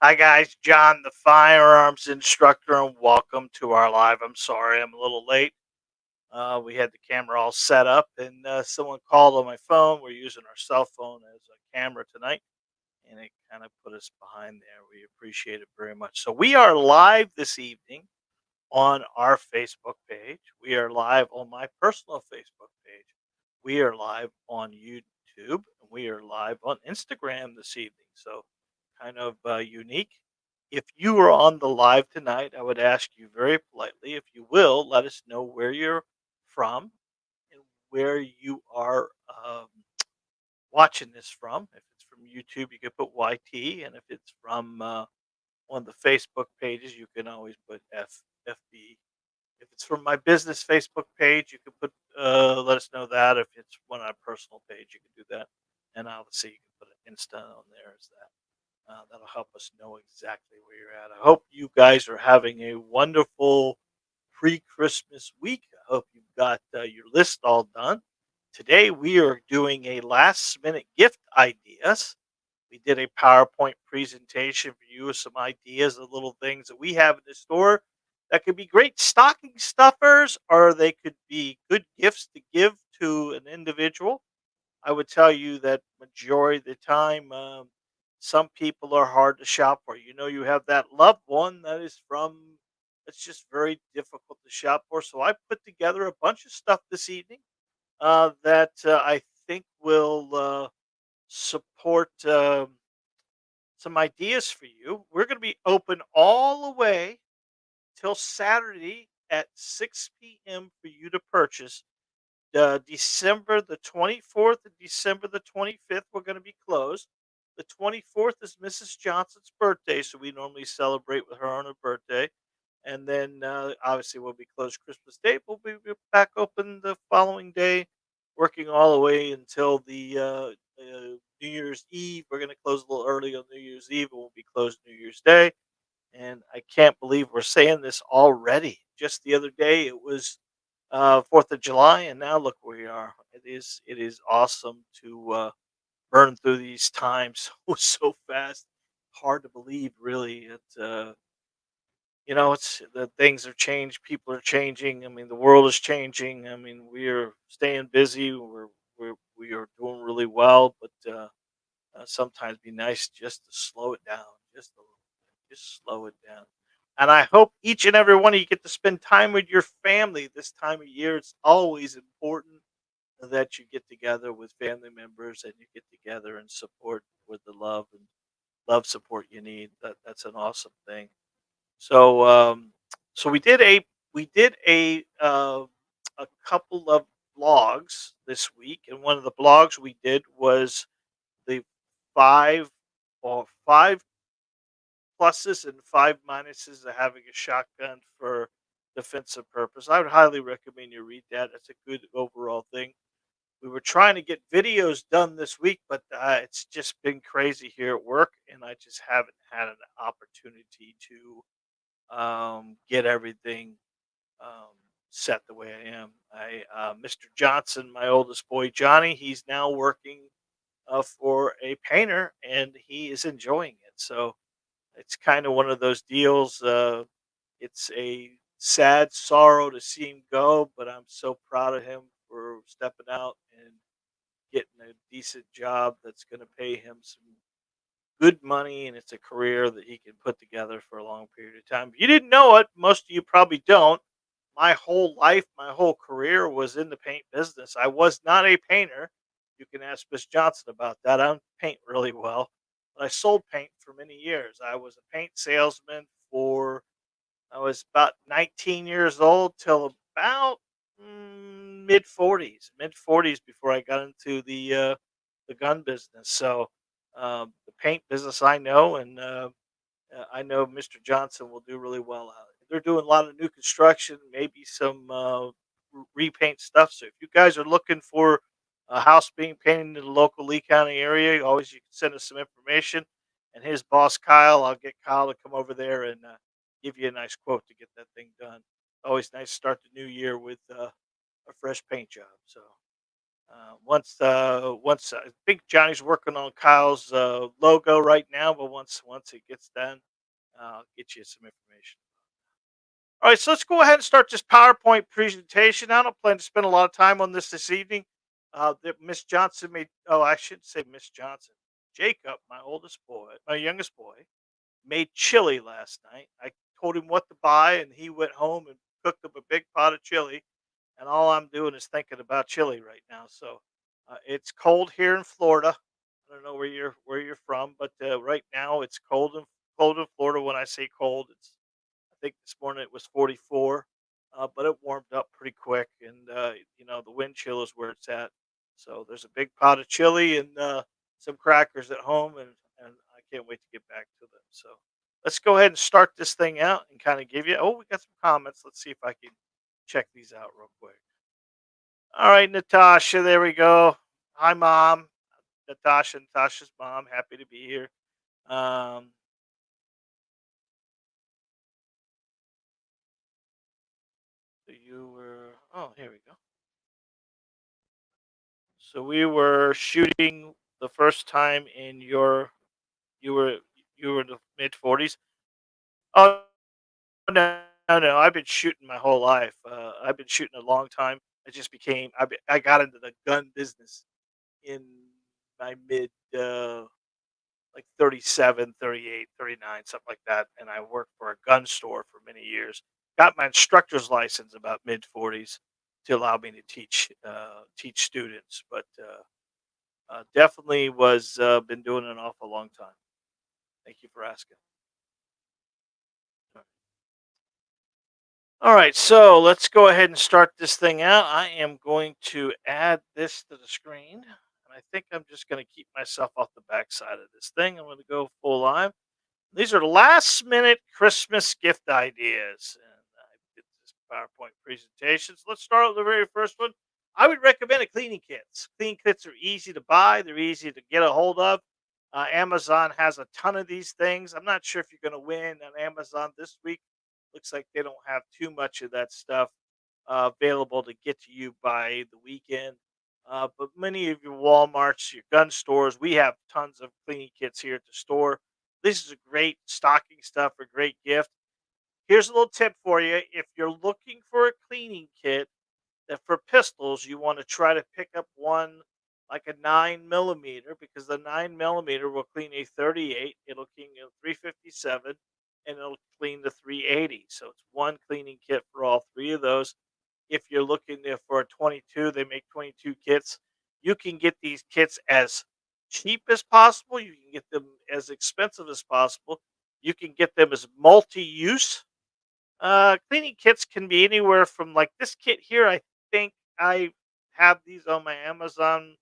Hi guys, John, the firearms instructor, and welcome to our live. I'm sorry, I'm a little late. We had the camera all set up, and someone called on my phone. We're using our cell phone as a camera tonight, and it kind of put us behind there. We appreciate it very much. So we are live this evening on our Facebook page. We are live on my personal Facebook page. We are live on YouTube, and we are live on Instagram this evening. So kind of unique. If you are on the live tonight, I would ask you very politely, if you will, let us know where you're from and where you are watching this from. If it's from YouTube, you can put YT, and if it's from one of the Facebook pages, you can always put FB. If it's from my business Facebook page, you can put let us know that. If it's one on a personal page, you can do that, and obviously you can put an Insta on there as that. That'll help us know exactly where you're at. I hope you guys are having a wonderful pre-Christmas week. I hope you've got your list all done. Today we are doing a last-minute gift ideas. We did a PowerPoint presentation for you with some ideas of little things that we have in the store that could be great stocking stuffers, or they could be good gifts to give to an individual. I would tell you that majority of the time, some people are hard to shop for. You have that loved one that is from it's just very difficult to shop for. So I put together a bunch of stuff this evening that I think will support some ideas for you. We're going to be open all the way till Saturday at 6 p.m. for you to purchase. December the 24th and December the 25th, we're going to be closed. The 24th is Mrs. Johnson's birthday, so we normally celebrate with her on her birthday. And then obviously we'll be closed Christmas Day. We'll be back open the following day, working all the way until the New Year's Eve. We're going to close a little early on New Year's Eve, and we'll be closed New Year's Day. And I can't believe we're saying this already. Just the other day, it was 4th of July, and now look where we are. It is awesome to burn through these times so fast. Hard to believe, really. It's the things have changed. People are changing. I mean, the world is changing. I mean, we are staying busy. We are doing really well, but sometimes be nice just to slow it down, just a little bit, just slow it down. And I hope each and every one of you get to spend time with your family this time of year. It's always important that you get together with family members and you get together and support with the love and love support you need. That's an awesome thing. So, so we did a couple of blogs this week, and one of the blogs we did was the five or five pluses and five minuses of having a shotgun for defensive purpose. I would highly recommend you read that. It's a good overall thing. We were trying to get videos done this week, but it's just been crazy here at work, and I just haven't had an opportunity to get everything um, set the way I am. Mr. Johnson, my oldest boy Johnny, he's now working for a painter, and he is enjoying it. So it's kind of one of those deals. It's a sad sorrow to see him go, but I'm so proud of him for stepping out and getting a decent job that's going to pay him some good money, and it's a career that he can put together for a long period of time. If you didn't know it, most of you probably don't. My whole life, my whole career was in the paint business. I was not a painter. You can ask Miss Johnson about that. I don't paint really well, but I sold paint for many years. I was a paint salesman for I was about 19 years old till about mid 40s before I got into the gun business. So the paint business I know, and I know Mr. Johnson will do really well out of it. They're doing a lot of new construction, maybe some repaint stuff. So if you guys are looking for a house being painted in the local Lee County area, always you can send us some information. And his boss Kyle, I'll get Kyle to come over there and give you a nice quote to get that thing done. Always nice to start the new year with a fresh paint job. So I think Johnny's working on Kyle's logo right now, but once it gets done, I'll get you some information. All right, so let's go ahead and start this PowerPoint presentation. I don't plan to spend a lot of time on this evening. That Miss Johnson made. Oh, I shouldn't say Miss Johnson. Jacob, my youngest boy, made chili last night. I told him what to buy, and he went home and cooked up a big pot of chili. And all I'm doing is thinking about chili right now. So it's cold here in Florida. I don't know where you're from, but right now it's cold in Florida. When I say cold, I think this morning it was 44, but it warmed up pretty quick, and the wind chill is where it's at. So there's a big pot of chili and some crackers at home, and I can't wait to get back to them. So let's go ahead and start this thing out and kind of give you. Oh, we got some comments. Let's see if I can check these out real quick. All right, Natasha, there we go. Hi, mom. Natasha's mom. Happy to be here. Um, so you were. Oh, here we go. So we were shooting the first time in you were you were in the mid 40s. Oh no, no, no! I've been shooting my whole life. I've been shooting a long time. I got into the gun business in my mid like 37, 38, 39, something like that. And I worked for a gun store for many years. Got my instructor's license about mid 40s to allow me to teach students, but definitely was been doing it an awful long time. Thank you for asking. All right, so let's go ahead and start this thing out. I am going to add this to the screen, and I think I'm just going to keep myself off the backside of this thing. I'm going to go full live. These are last minute Christmas gift ideas. And I did this PowerPoint presentation. So let's start with the very first one. I would recommend a cleaning kits. Cleaning kits are easy to buy, they're easy to get a hold of. Amazon has a ton of these things. I'm not sure if you're going to win on Amazon this week. Looks like they don't have too much of that stuff available to get to you by the weekend. But many of your Walmarts, your gun stores, we have tons of cleaning kits here at the store. This is a great stocking stuff, a great gift. Here's a little tip for you. If you're looking for a cleaning kit that for pistols, you want to try to pick up one like a 9 millimeter because the 9 millimeter will clean a 38, it'll clean a 357, and it'll clean the 380. So it's one cleaning kit for all three of those. If you're looking there for a 22, they make 22 kits. You can get these kits as cheap as possible. You can get them as expensive as possible. You can get them as multi-use. Cleaning kits can be anywhere from like this kit here. I think I have these on my Amazon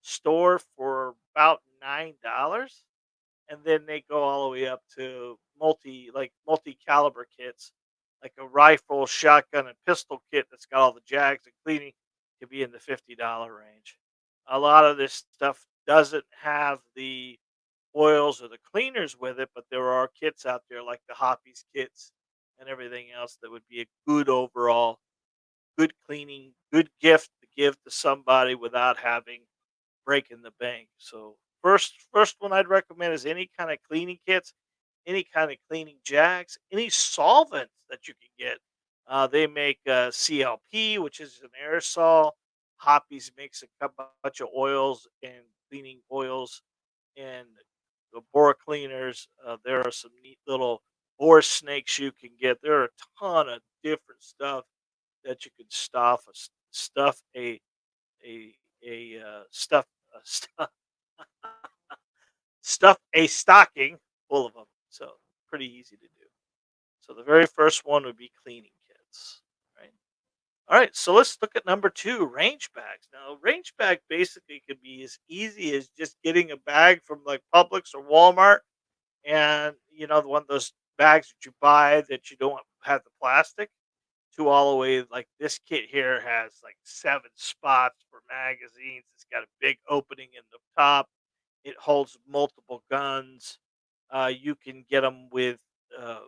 store for about $9, and then they go all the way up to multi-caliber kits, like a rifle, shotgun, and pistol kit that's got all the jags and cleaning can be in the $50 range. A lot of this stuff doesn't have the oils or the cleaners with it, but there are kits out there like the Hoppies kits and everything else that would be a good overall, good cleaning, good gift to give to somebody without having breaking the bank. So first one I'd recommend is any kind of cleaning kits, any kind of cleaning jacks, any solvents that you can get. They make CLP, which is an aerosol. Hoppies makes bunch of oils and cleaning oils and the Bora cleaners. There are some neat little Bora snakes you can get. There are a ton of different stuff that you can stuff a stuff stuff stuff a stocking full of them. So pretty easy to do. So the very first one would be cleaning kits, right? All right, so let's look at number two, range bags. Now, range bag basically could be as easy as just getting a bag from like Publix or Walmart, and the one of those bags that you buy that you don't have the plastic, to all the way like this kit here has like 7 spots for magazines. It's got a big opening in the top. It holds multiple guns. You can get them with uh,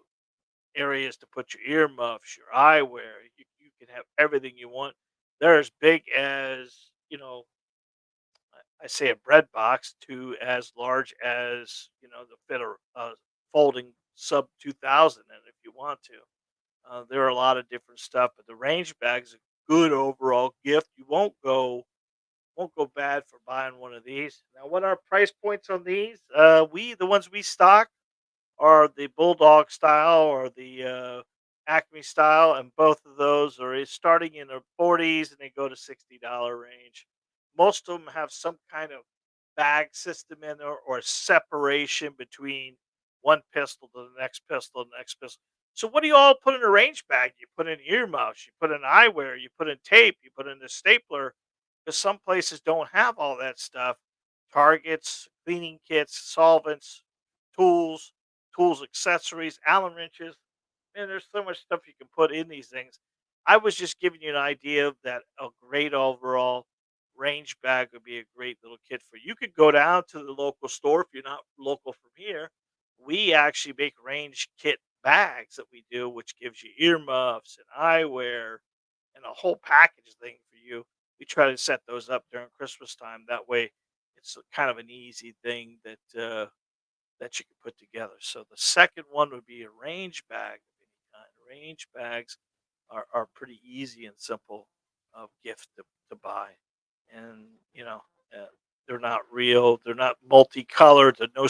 areas to put your earmuffs, your eyewear. You can have everything you want. They're as big as I say a bread box to as large as, the fit a folding sub 2000 in if you want to. There are a lot of different stuff, but the range bag's a good overall gift. You won't go bad for buying one of these. Now, what are price points on these? The ones we stock are the Bulldog style or the Acme style, and both of those are starting in the 40s and they go to $60 range. Most of them have some kind of bag system in there or separation between one pistol to the next pistol. So, what do you all put in a range bag? You put in earmuffs, you put in eyewear, you put in tape, you put in the stapler, because some places don't have all that stuff. Targets, cleaning kits, solvents, tools, accessories, Allen wrenches. Man, there's so much stuff you can put in these things. I was just giving you an idea of that a great overall range bag would be a great little kit for you. You could go down to the local store if you're not local from here. We actually make range kit bags that we do, which gives you earmuffs and eyewear and a whole package thing for you. We try to set those up during Christmas time. That way, it's kind of an easy thing that you can put together. So the second one would be a range bag of any kind. Range bags are pretty easy and simple of gift to buy, and uh, they're not real. They're not multicolored. There's no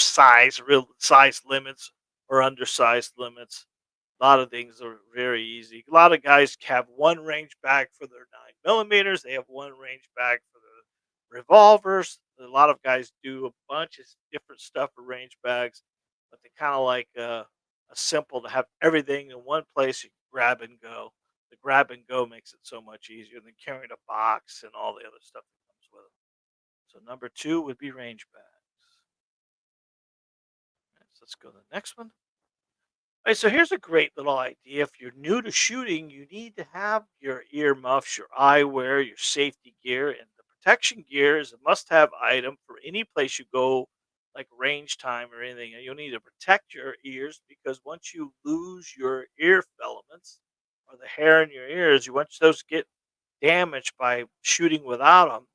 real size limits or undersized limits. A lot of things are very easy. A lot of guys have one range bag for their 9 millimeters. They have one range bag for the revolvers. A lot of guys do a bunch of different stuff for range bags, but they kind of like a simple to have everything in one place. You grab and go. The grab and go makes it so much easier than carrying a box and all the other stuff that comes with it. So number two would be range bags. Right, so let's go to the next one. Right, so here's a great little idea. If you're new to shooting, you need to have your earmuffs, your eyewear, your safety gear, and the protection gear is a must-have item for any place you go, like range time or anything. And you'll need to protect your ears because once you lose your ear filaments or the hair in your ears, once those get damaged by shooting without them,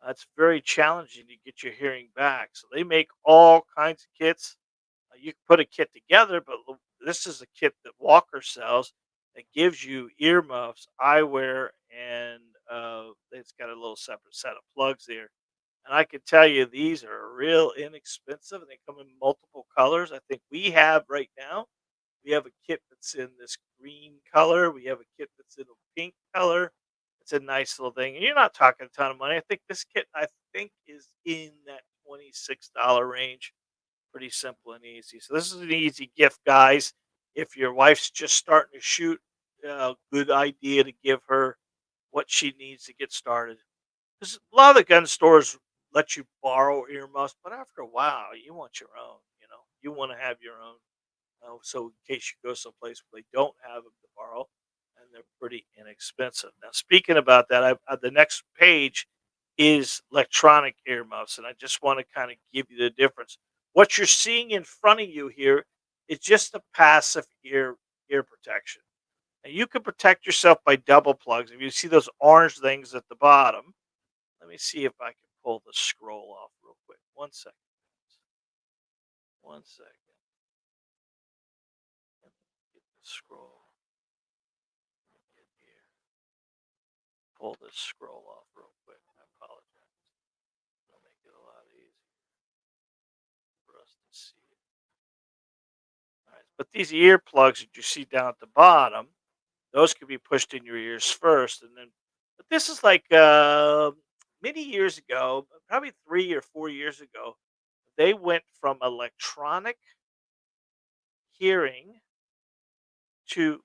it's very challenging to get your hearing back. So they make all kinds of kits. You can put a kit together, but this is a kit that Walker sells that gives you earmuffs, eyewear, and it's got a little separate set of plugs there. And I can tell you these are real inexpensive, and they come in multiple colors. I think we have right now. We have a kit that's in this green color. We have a kit that's in a pink color. It's a nice little thing, and you're not talking a ton of money. I think this kit, I think, is in that $26 range. Pretty simple and easy. So this is an easy gift, guys. If your wife's just starting to shoot, good idea to give her what she needs to get started. Because a lot of the gun stores let you borrow earmuffs, but after a while, you want your own. You want to have your own. So in case you go someplace where they don't have them to borrow, and they're pretty inexpensive. Now, speaking about that, the next page is electronic earmuffs, and I just want to kind of give you the difference. What you're seeing in front of you here is just a passive ear protection. And you can protect yourself by double plugs. If you see those orange things at the bottom, let me see if I can pull the scroll off real quick. 1 second. 1 second. Let me get the scroll. Let me get here. Pull this scroll off real quick. I apologize. It'll make it a lot easier for us to see it. All right. But these earplugs that you see down at the bottom, those could be pushed in your ears first, and then. But this is like many years ago, probably 3 or 4 years ago. They went from electronic hearing to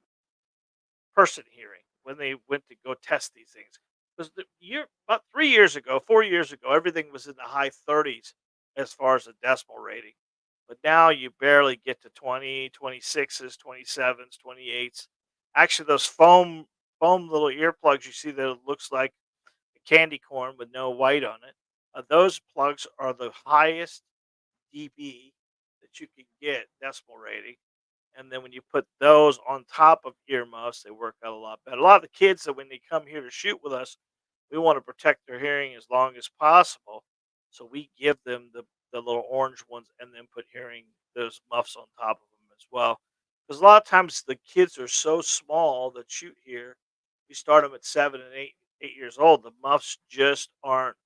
person hearing when they went to go test these things. Because the year about 3 years ago, 4 years ago, everything was in the high 30s as far as the decimal rating. But now you barely get to 20, 26s, 27s, 28s. Actually, those foam little earplugs you see that it looks like a candy corn with no white on it. Those plugs are the highest dB that you can get decimal rating. And then when you put those on top of earmuffs, they work out a lot better. A lot of the kids that when they come here to shoot with us, we want to protect their hearing as long as possible. So we give them the little orange ones and then put hearing those muffs on top of them as well. Because a lot of times the kids are so small that shoot here. We start them at 7 and 8 years old. The muffs just aren't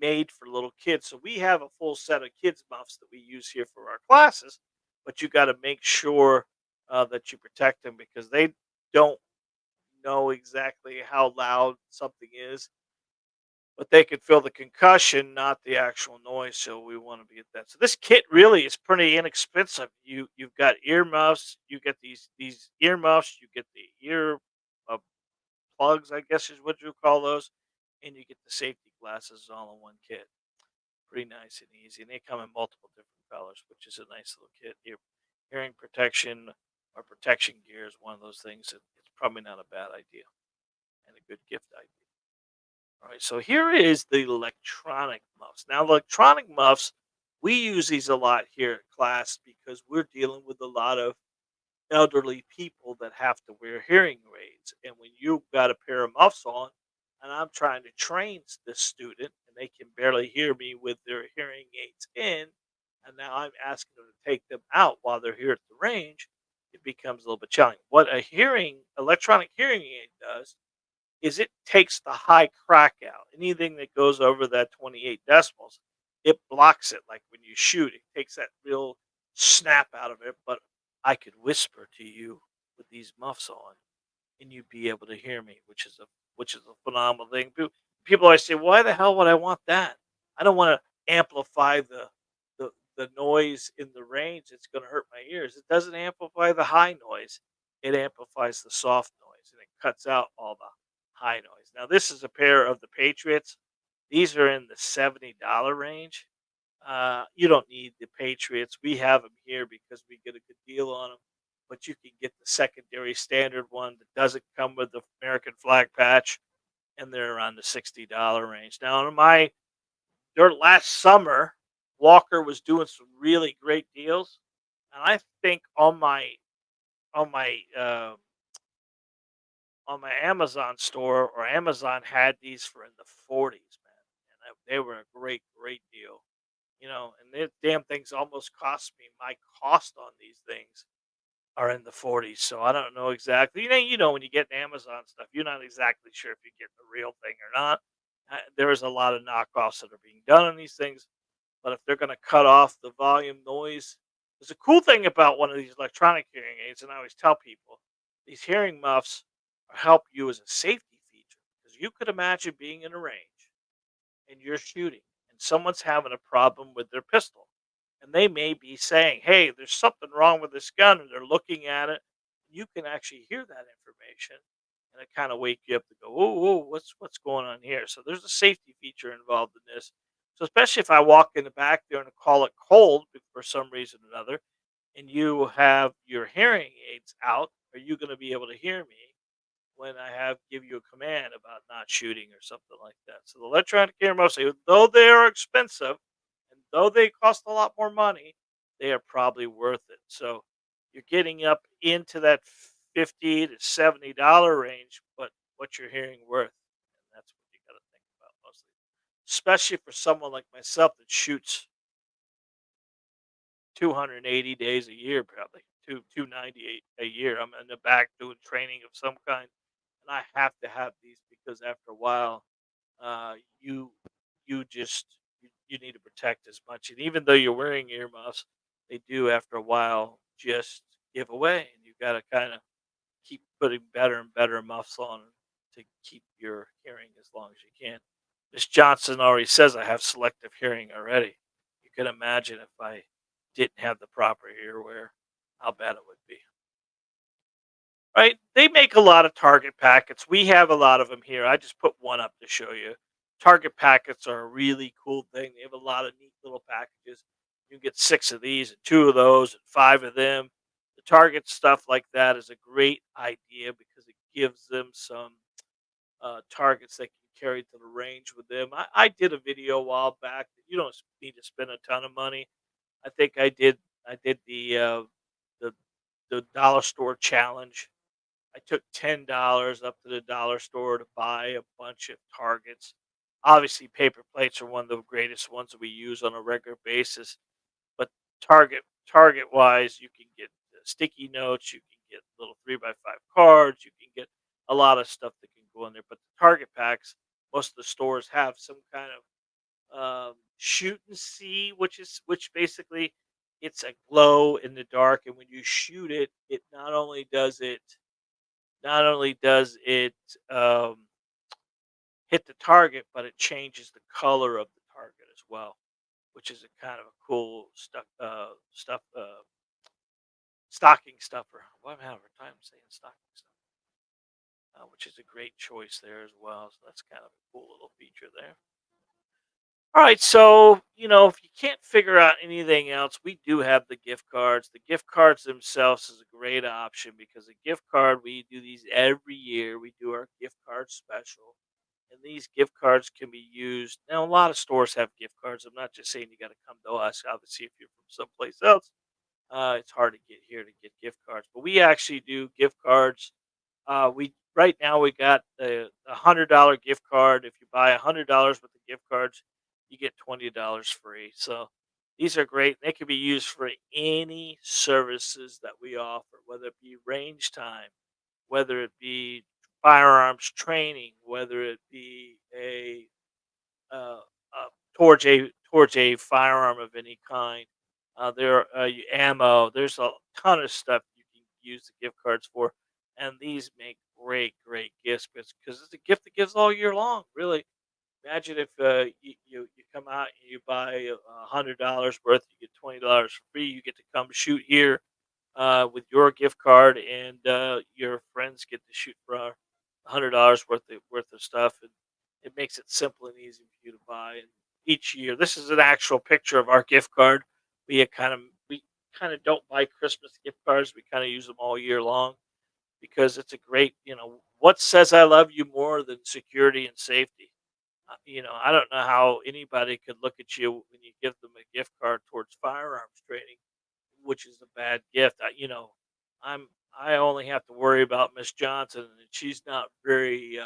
made for little kids. So we have a full set of kids muffs that we use here for our classes, but you got to make sure that you protect them because they don't know exactly how loud something is, but they can feel the concussion, not the actual noise. So we want to be at that. So this kit really is pretty inexpensive. You've got earmuffs, you get these earmuffs, you get the ear uh, plugs, I guess is what you call those, and you get the safety glasses all in one kit. Pretty nice and easy, and they come in multiple different colors, which is a nice little kit. Hearing protection or protection gear is one of those things that it's probably not a bad idea and a good gift idea. All right, so here is the electronic muffs. Now, electronic muffs, we use these a lot here at class because we're dealing with a lot of elderly people that have to wear hearing aids. And when you've got a pair of muffs on, and I'm trying to train this student, and they can barely hear me with their hearing aids in, and now I'm asking them to take them out while they're here at the range, it becomes a little bit challenging. What a hearing electronic hearing aid does is it takes the high crack out. Anything that goes over that 28 decibels, it blocks it like when you shoot. It takes that real snap out of it. But I could whisper to you with these muffs on, and you'd be able to hear me, which is a phenomenal thing. People always say, "Why the hell would I want that? I don't want to amplify the noise in the range. It's going to hurt my ears." It doesn't amplify the high noise; it amplifies the soft noise, and it cuts out all the high noise. Now, this is a pair of the Patriots. These are in the $70 range. You don't need the Patriots. We have them here because we get a good deal on them. But you can get the secondary standard one that doesn't come with the American flag patch, and they're around the $60 range. Now, in during last summer, Walker was doing some really great deals, and I think on my on my Amazon store or Amazon had these for in the 40s, man, and they were a great deal. And the damn things almost cost me my cost on these things are in the 40s. So I don't know exactly. When you get Amazon stuff, you're not exactly sure if you get the real thing or not. There's a lot of knockoffs that are being done on these things, but if they're going to cut off the volume noise, there's a cool thing about one of these electronic hearing aids, and I always tell people these hearing muffs help you as a safety feature because you could imagine being in a range and you're shooting and someone's having a problem with their pistol and they may be saying, "Hey, there's something wrong with this gun," and they're looking at it. You can actually hear that information and it kind of wake you up to go, "Oh, what's going on here?" So there's a safety feature involved in this. So especially if I walk in the back there and call it cold for some reason or another, and you have your hearing aids out, are you going to be able to hear me when I have give you a command about not shooting or something like that? So the electronic cameras, though they are expensive and though they cost a lot more money, they are probably worth it. So you're getting up into that $50 to $70 range, but what you're hearing worth, and that's what you got to think about mostly, especially for someone like myself that shoots 280 days a year, probably 298 a year. I'm in the back doing training of some kind, and I have to have these because after a while, uh, you you need to protect as much. And even though you're wearing earmuffs, they do after a while just give away, and you got to kind of keep putting better and better muffs on to keep your hearing as long as you can. Miss Johnson already says I have selective hearing already. You can imagine if I didn't have the proper earwear, how bad it would be. Right? They make a lot of Target packets. We have a lot of them here. I just put one up to show you. Target packets are a really cool thing. They have a lot of neat little packages. You can get six of these and two of those and five of them. The Target stuff like that is a great idea because it gives them some targets they can carry to the range with them. I did a video a while back that you don't need to spend a ton of money. I think I did the the dollar store challenge. I took $10 up to the dollar store to buy a bunch of targets. Obviously, paper plates are one of the greatest ones that we use on a regular basis. But Target wise, you can get sticky notes, you can get little 3x5 cards, you can get a lot of stuff that can go in there. But the Target packs, most of the stores have some kind of shoot and see, which basically it's a glow in the dark, and when you shoot it, it not only does it hit the target, but it changes the color of the target as well, which is a kind of a cool stocking stuffer. Well, I'm having a time saying stocking stuffer, which is a great choice there as well. So that's kind of a cool little feature there. All right, so if you can't figure out anything else, we do have the gift cards. The gift cards themselves is a great option because a gift card, we do these every year. We do our gift card special, and these gift cards can be used. Now, a lot of stores have gift cards. I'm not just saying you got to come to us. Obviously, if you're from someplace else, it's hard to get here to get gift cards, but we actually do gift cards. We Right now we got a $100 gift card. If you buy $100 with the gift cards, you get $20 free. So these are great. They can be used for any services that we offer, whether it be range time, whether it be firearms training, whether it be towards a firearm of any kind. Ammo. There's a ton of stuff you can use the gift cards for, and these make great gifts because it's a gift that gives all year long. Really, imagine if you come out and you buy $100 worth, you get $20 free. You get to come shoot here with your gift card, and your friends get to shoot for $100 worth of stuff, and it makes it simple and easy for you to buy. And each year, this is an actual picture of our gift card. We kind of don't buy Christmas gift cards. We kind of use them all year long because it's a great, what says I love you more than security and safety? I don't know how anybody could look at you when you give them a gift card towards firearms training, which is a bad gift. I'm I only have to worry about Miss Johnson, and she's not very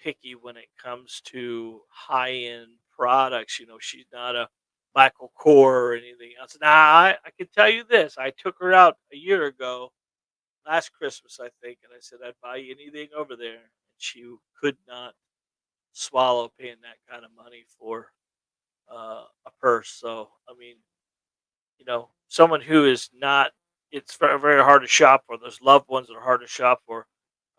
picky when it comes to high end products. She's not a Michael Kors or anything else. Now, I can tell you this: I took her out a year ago, last Christmas, I think, and I said I'd buy you anything over there, and she could not swallow paying that kind of money for a purse. So, I mean, someone who is not, it's very hard to shop for. Those loved ones that are hard to shop for.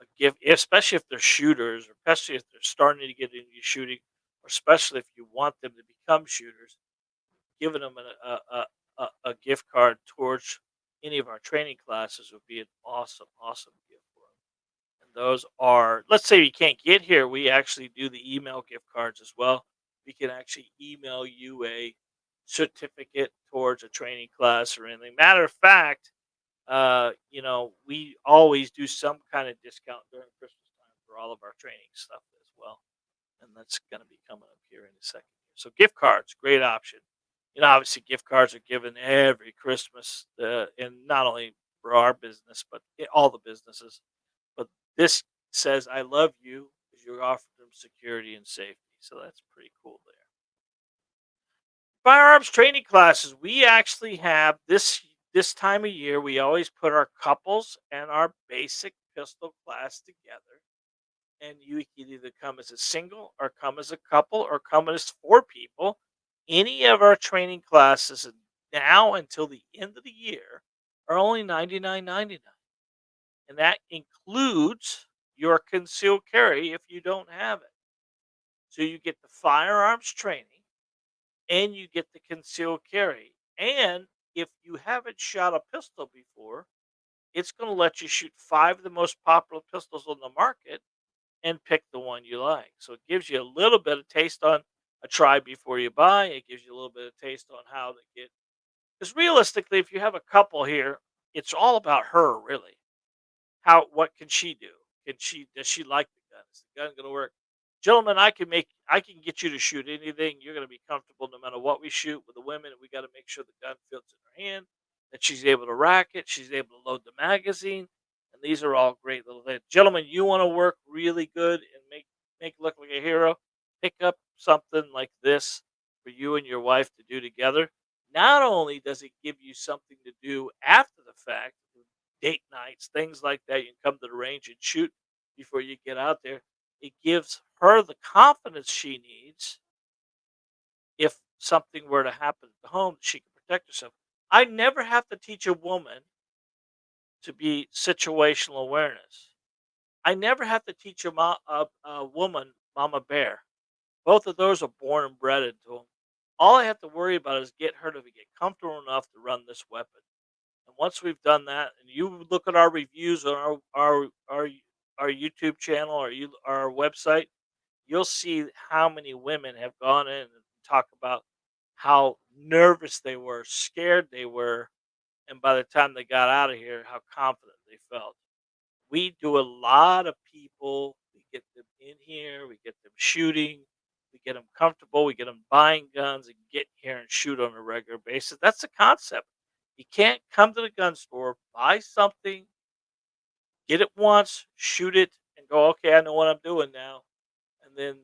A gift, especially if they're shooters, or especially if they're starting to get into shooting, or especially if you want them to become shooters, giving them a gift card towards any of our training classes would be an awesome gift for them. And those are, let's say you can't get here, we actually do the email gift cards as well. We can actually email you a certificate towards a training class or anything. Matter of fact, we always do some kind of discount during Christmas time for all of our training stuff as well. And that's going to be coming up here in a second. So gift cards, great option. Obviously gift cards are given every Christmas, and not only for our business, but all the businesses. But this says, I love you because you're offering them security and safety. So that's pretty cool there. Firearms training classes. We actually have this time of year. We always put our couples and our basic pistol class together, and you can either come as a single, or come as a couple, or come as four people. Any of our training classes now until the end of the year are only $99.99, and that includes your concealed carry if you don't have it. So you get the firearms training, and you get the concealed carry. And if you haven't shot a pistol before, it's going to let you shoot five of the most popular pistols on the market and pick the one you like. So it gives you a little bit of taste on a try before you buy. It gives you a little bit of taste on how they get. Because realistically, if you have a couple here, it's all about her, really. What can she do? Does she like the gun? Is the gun going to work? Gentlemen, I can get you to shoot anything. You're going to be comfortable no matter what we shoot. With the women, we got to make sure the gun fits in her hand, that she's able to rack it, she's able to load the magazine, and these are all great little things. Gentlemen, you want to work really good and make make it look like a hero. Pick up something like this for you and your wife to do together. Not only does it give you something to do after the fact, date nights, things like that, you can come to the range and shoot before you get out there. It gives her the confidence she needs if something were to happen at the home, she can protect herself. I never have to teach a woman to be situational awareness. I never have to teach a woman mama bear. Both of those are born and bred into them. All I have to worry about is get her to get comfortable enough to run this weapon. And once we've done that, and you look at our reviews on our YouTube channel or our website, you'll see how many women have gone in and talk about how nervous they were, scared they were, and by the time they got out of here, how confident they felt. We do a lot of people. We get them in here. We get them shooting. We get them comfortable. We get them buying guns and get here and shoot on a regular basis. That's the concept. You can't come to the gun store, buy something, get it once, shoot it, and go, okay, I know what I'm doing now. And then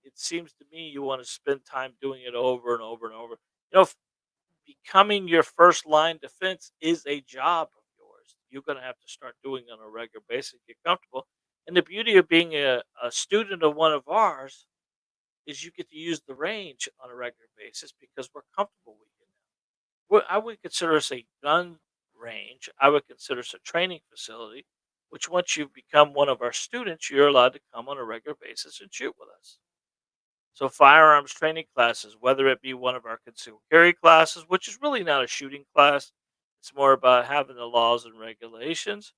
it seems to me you want to spend time doing it over and over and over. Becoming your first line defense is a job of yours. You're going to have to start doing on a regular basis, get comfortable. And the beauty of being a student of one of ours is you get to use the range on a regular basis because we're comfortable with you. I would consider us a gun range. I would consider us a training facility, which once you become one of our students, you're allowed to come on a regular basis and shoot with us. So firearms training classes, whether it be one of our concealed carry classes, which is really not a shooting class, it's more about having the laws and regulations.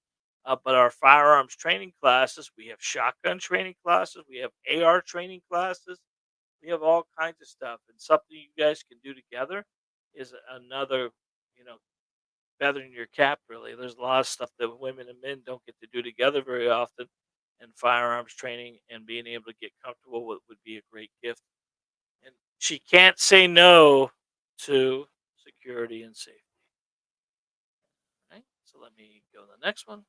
But our firearms training classes, we have shotgun training classes, we have AR training classes, we have all kinds of stuff. And something you guys can do together is another, you know, feather in your cap. Really, there's a lot of stuff that women and men don't get to do together very often. And firearms training and being able to get comfortable with would be a great gift, and she can't say no to security and safety. Right? So let me go to the next one.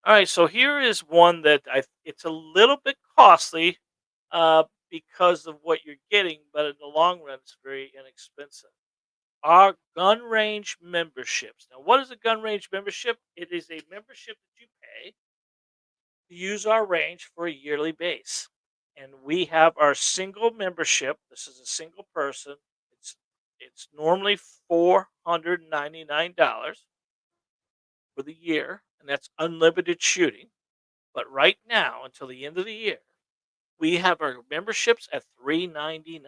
All right, so here is one that it's a little bit costly because of what you're getting, but in the long run, it's very inexpensive. Our gun range memberships. Now, what is a gun range membership? It is a membership that you pay to use our range for a yearly base. And we have our single membership. This is a single person. It's it's normally $499 for the year, and that's unlimited shooting. But right now, until the end of the year, we have our memberships at $399.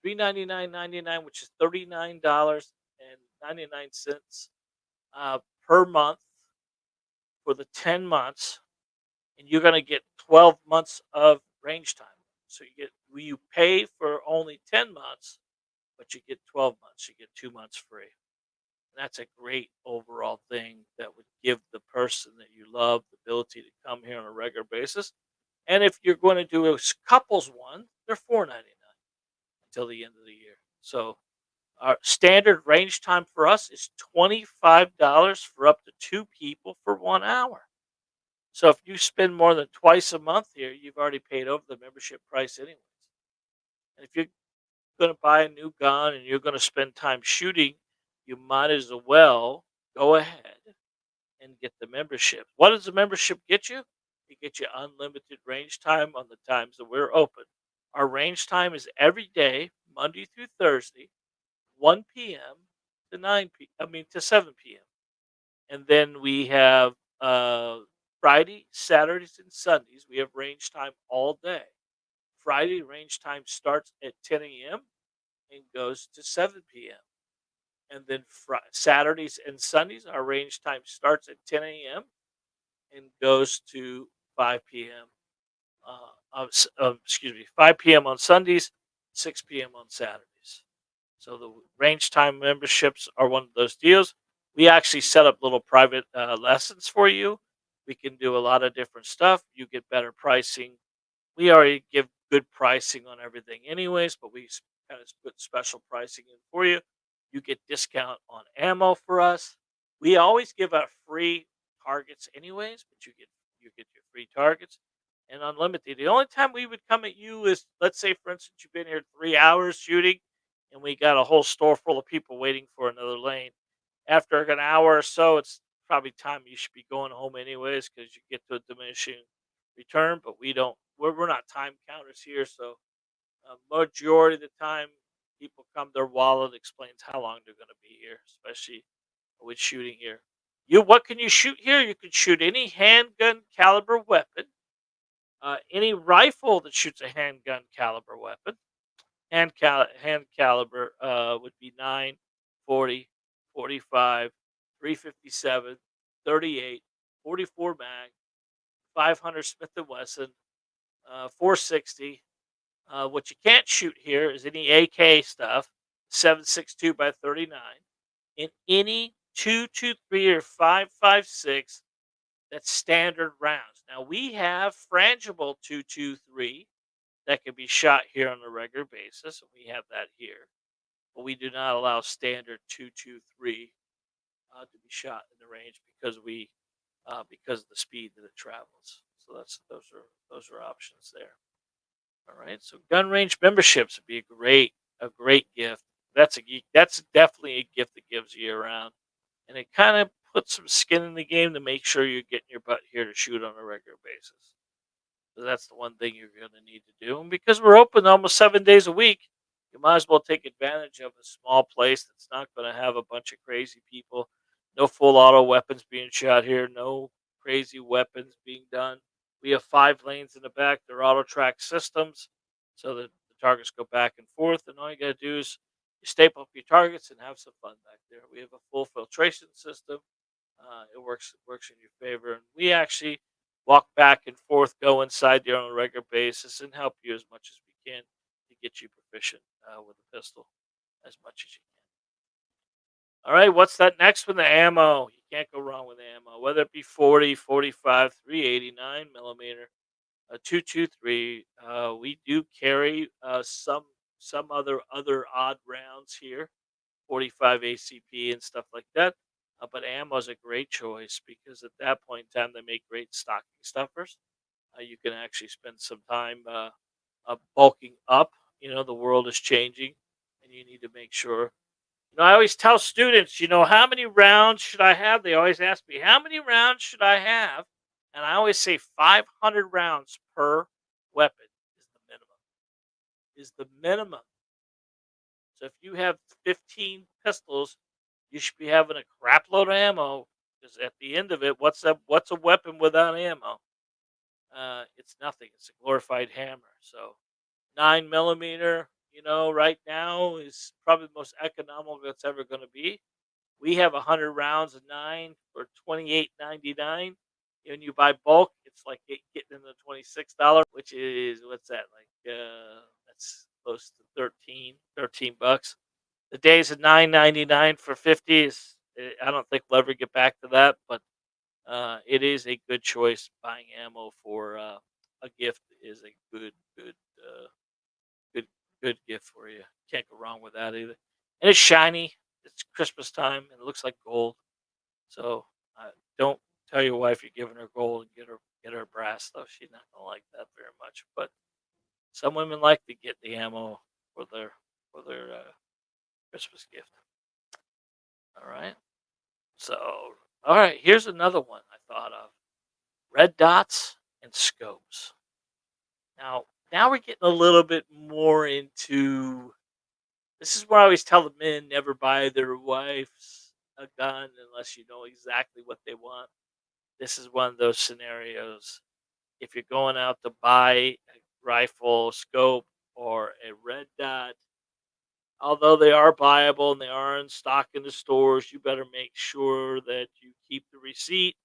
$399.99, which is $39.99 per month for the 10 months, and you're going to get 12 months of range time. So you pay for only 10 months, but you get 12 months. You get 2 months free. And that's a great overall thing that would give the person that you love the ability to come here on a regular basis. And if you're going to do a couples one, they're $499 until the end of the year. So our standard range time for us is $25 for up to 2 people for 1 hour. So if you spend more than twice a month here, you've already paid over the membership price anyways. And if you're going to buy a new gun and you're going to spend time shooting, you might as well go ahead and get the membership. What does the membership get you? It gets you unlimited range time on the times that we're open. Our range time is every day, Monday through Thursday, 1 p.m. to 7 p.m. And then we have Friday, Saturdays, and Sundays. We have range time all day. Friday range time starts at 10 a.m. and goes to 7 p.m. And then Saturdays and Sundays, our range time starts at 10 a.m. and goes to 5 p.m. 5 p.m. on Sundays, 6 p.m. on Saturdays. So the range time memberships are one of those deals. We actually set up little private lessons for you. We can do a lot of different stuff. You get better pricing. We already give good pricing on everything, anyways, but we kind of put special pricing in for you. You get discount on ammo for us. We always give out free targets, anyways, but you get your free targets. and unlimited. The only time we would come at you is, let's say, for instance, you've been here 3 hours shooting, and we got a whole store full of people waiting for another lane. After an hour or so, it's probably time you should be going home anyways because you get to a diminishing return. But we don't. We're not time counters here, so majority of the time, people come. Their wallet explains how long they're going to be here, especially with shooting here. What can you shoot here? You can shoot any handgun caliber weapon, any rifle that shoots a handgun caliber weapon. Hand caliber would be 9, 40, 45, 357, 38, 44 mag, 500 Smith and Wesson, 460. What you can't shoot here is any AK stuff, 7.62 by 39, in any 223 or 5.56. That's standard rounds. Now we have frangible 223 that can be shot here on a regular basis, and we have that here. But we do not allow standard 223 to be shot in the range because of the speed that it travels. So those are options there. All right. So gun range memberships would be a great gift. That's definitely a gift that gives year round, and it kind of puts some skin in the game to make sure you're getting your butt here to shoot on a regular basis. So that's the one thing you're going to need to do. And because we're open almost 7 days a week, you might as well take advantage of a small place that's not going to have a bunch of crazy people. No full auto weapons being shot here. No crazy weapons being done. We have 5 lanes in the back. They're auto track systems, so that the targets go back and forth. And all you got to do is you staple up your targets and have some fun back there. We have a full filtration system. It works in your favor, and we actually walk back and forth, go inside there on a regular basis, and help you as much as we can to get you proficient with a pistol as much as you can. All right, what's that next one? The ammo. You can't go wrong with ammo, whether it be 40, 45, 389 millimeter, a 223. We do carry some other odd rounds here, 45 ACP and stuff like that. But ammo is a great choice because at that point in time, they make great stocking stuffers. You can actually spend some time bulking up. The world is changing, and you need to make sure. I always tell students, how many rounds should I have? They always ask me, how many rounds should I have? And I always say 500 rounds per weapon is the minimum. Is the minimum. So if you have 15 pistols, you should be having a crap load of ammo. Because at the end of it, what's a weapon without ammo? It's nothing. It's a glorified hammer. So 9 millimeter, right now is probably the most economical that's ever going to be. We have 100 rounds of 9 for $28.99. When you buy bulk, it's like getting in the $26, which is what's that like? That's close to 13 bucks. The days of 9.99 for 50 is. I don't think we'll ever get back to that, but it is a good choice. Buying ammo for a gift is a good, good gift for you. Can't go wrong with that either. And it's shiny. It's Christmas time, and it looks like gold. So don't tell your wife you're giving her gold and get her brass stuff. She's not gonna like that very much. But some women like to get the ammo for their Christmas gift. All right. So all right, here's another one I thought of: red dots and scopes. Now we're getting a little bit more into. This is where I always tell the men never buy their wives a gun unless you know exactly what they want. This is one of those scenarios. If you're going out to buy a rifle, scope, or a red dot, although they are buyable and they are in stock in the stores, you better make sure that you keep the receipt,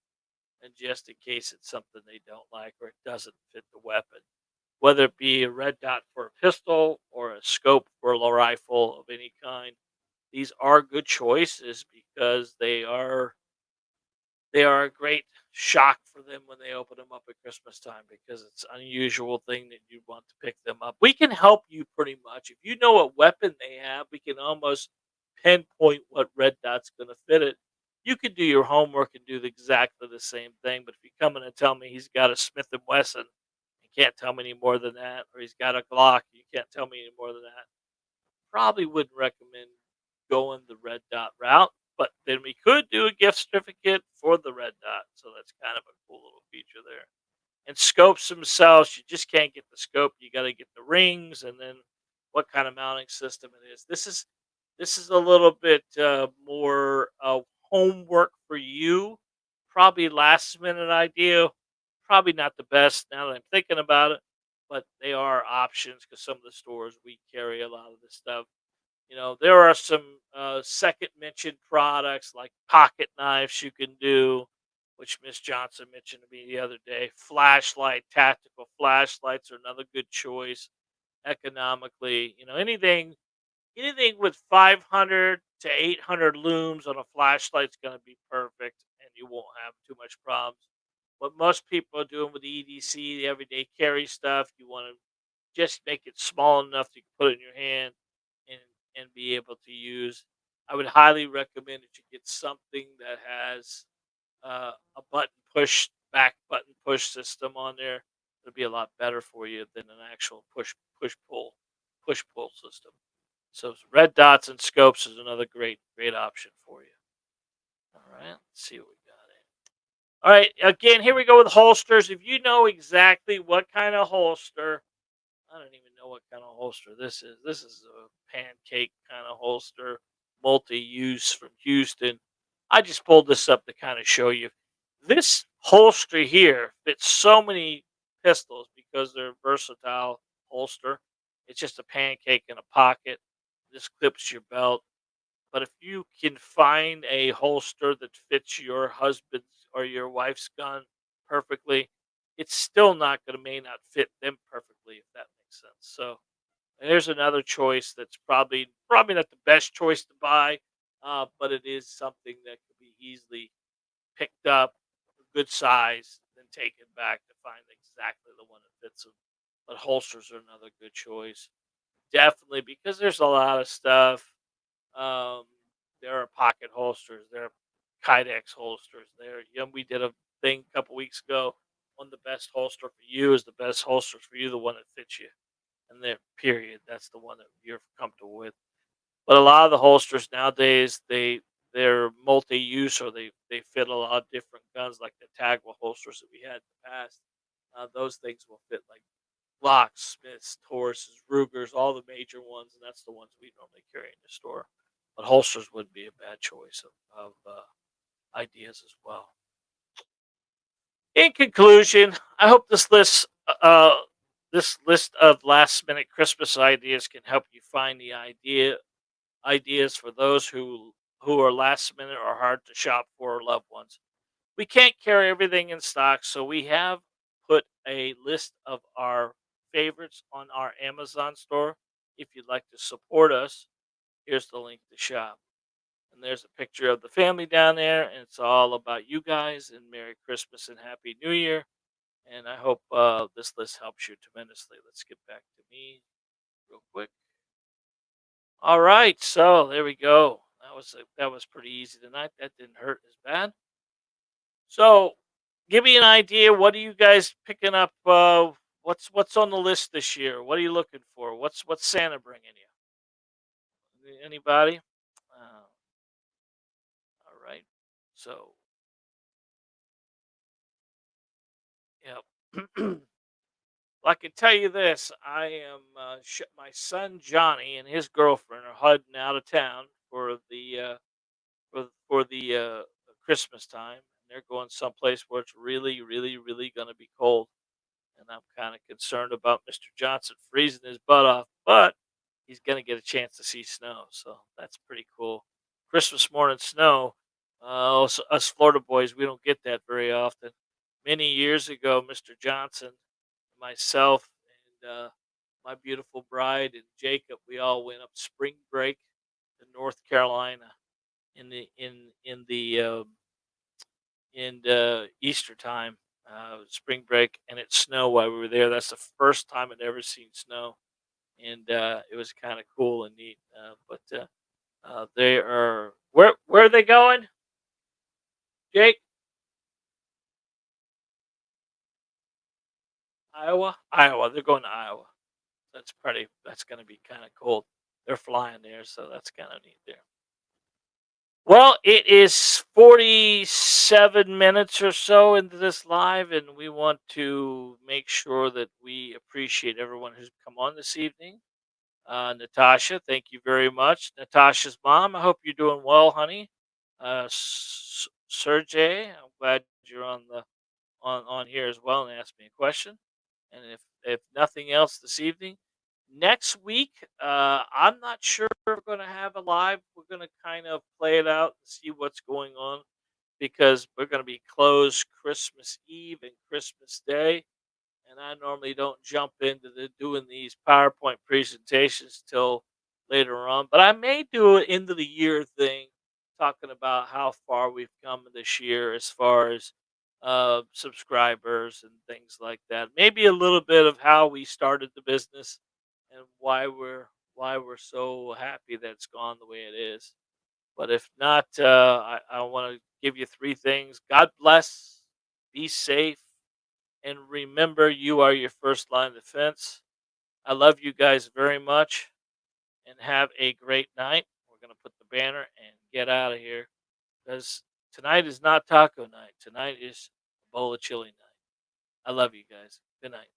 and just in case it's something they don't like or it doesn't fit the weapon, whether it be a red dot for a pistol or a scope for a rifle of any kind. These are good choices because they are a great shock for them when they open them up at Christmas time because it's an unusual thing that you want to pick them up. We can help you pretty much. If you know what weapon they have, we can almost pinpoint what red dot's going to fit it. You can do your homework and do exactly the same thing, but if you come in and tell me he's got a Smith and Wesson You can't tell me any more than that. Or he's got a Glock. You can't tell me any more than that. Probably wouldn't recommend going the red dot route, but then we could do a gift certificate for the red dot. So that's kind of a cool little feature there. And scopes themselves, you just can't get the scope. You got to get the rings, and then what kind of mounting system it is. This is a little bit more homework for you. Probably last minute idea. Probably not the best now that I'm thinking about it, but they are options because some of the stores we carry a lot of this stuff. There are some second mentioned products like pocket knives you can do, which Miss Johnson mentioned to me the other day. Flashlight, tactical flashlights are another good choice economically. Anything with 500 to 800 looms on a flashlight's going to be perfect, and you won't have too much problems. What most people are doing with the EDC, the everyday carry stuff, you want to just make it small enough that you can put it in your hand and be able to use. I would highly recommend that you get something that has a button push system on there. It'll be a lot better for you than an actual push pull system. So red dots and scopes is another great option for you. All right, let's see what we got in. All right, again, here we go with holsters. If you know exactly what kind of holster, I don't even know what kind of holster this is. This is a pancake kind of holster, multi-use from Houston. I just pulled this up to kind of show you. This holster here fits so many pistols because they're versatile holster. It's just a pancake in a pocket. This clips your belt. But if you can find a holster that fits your husband's or your wife's gun perfectly, it's still not going to may not fit them perfectly if that makes sense. So there's another choice that's probably not the best choice to buy, but it is something that could be easily picked up, a good size, then taken back to find exactly the one that fits them. But holsters are another good choice, definitely because there's a lot of stuff. um, there are pocket holsters. There are Kydex holsters. We did a thing a couple weeks ago. One of the best holster for you is the best holster for you, the one that fits you. And there, period. That's the one that you're comfortable with. But a lot of the holsters nowadays, they're multi-use, or they fit a lot of different guns, like the Tagwa holsters that we had in the past. Those things will fit like Glocks, Smiths, Tauruses, Rugers, all the major ones, and that's the ones we normally carry in the store. But holsters would be a bad choice of ideas as well. In conclusion, I hope this list of last minute Christmas ideas can help you find the ideas for those who are last minute or hard to shop for loved ones. We can't carry everything in stock, so we have put a list of our favorites on our Amazon store. If you'd like to support us, here's the link to shop. And there's a picture of the family down there, and it's all about you guys. And Merry Christmas and Happy New Year. And I hope this list helps you tremendously. Let's get back to me real quick. All right, so there we go. That was pretty easy tonight. That didn't hurt as bad. So, give me an idea. What are you guys picking up? What's on the list this year? What are you looking for? What's Santa bringing you? Anybody? All right. So, yeah. Well, I can tell you this: I am my son Johnny and his girlfriend are heading out of town for the Christmas time. They're going someplace where it's really, really, really going to be cold, and I'm kind of concerned about Mr. Johnson freezing his butt off, but he's going to get a chance to see snow, so that's pretty cool. Christmas morning snow. Us Florida boys, we don't get that very often. Many years ago, Mr. Johnson, myself, and my beautiful bride and Jacob, we all went up spring break to North Carolina in the Easter time, spring break, and it snowed while we were there. That's the first time I'd ever seen snow, and it was kind of cool and neat. But they are where are they going, Jake? Iowa? Iowa. They're going to Iowa. That's gonna be kinda cold. They're flying there, so that's kinda neat there. Well, it is 47 minutes or so into this live, and we want to make sure that we appreciate everyone who's come on this evening. Natasha, thank you very much. Natasha's mom, I hope you're doing well, honey. Sergey, I'm glad you're on here as well and asked me a question. And if nothing else this evening, next week, I'm not sure if we're going to have a live. We're going to kind of play it out and see what's going on because we're going to be closed Christmas Eve and Christmas Day, and I normally don't jump into doing these PowerPoint presentations till later on. But I may do an end of the year thing, talking about how far we've come this year as far as subscribers and things like that. Maybe a little bit of how we started the business and why we're so happy that it's gone the way it is. But if not, I want to give you three things. God bless. Be safe and remember, you are your first line of defense. I love you guys very much and have a great night. We're going to put the banner and get out of here because tonight is not taco night. Tonight is a bowl of chili night. I love you guys. Good night.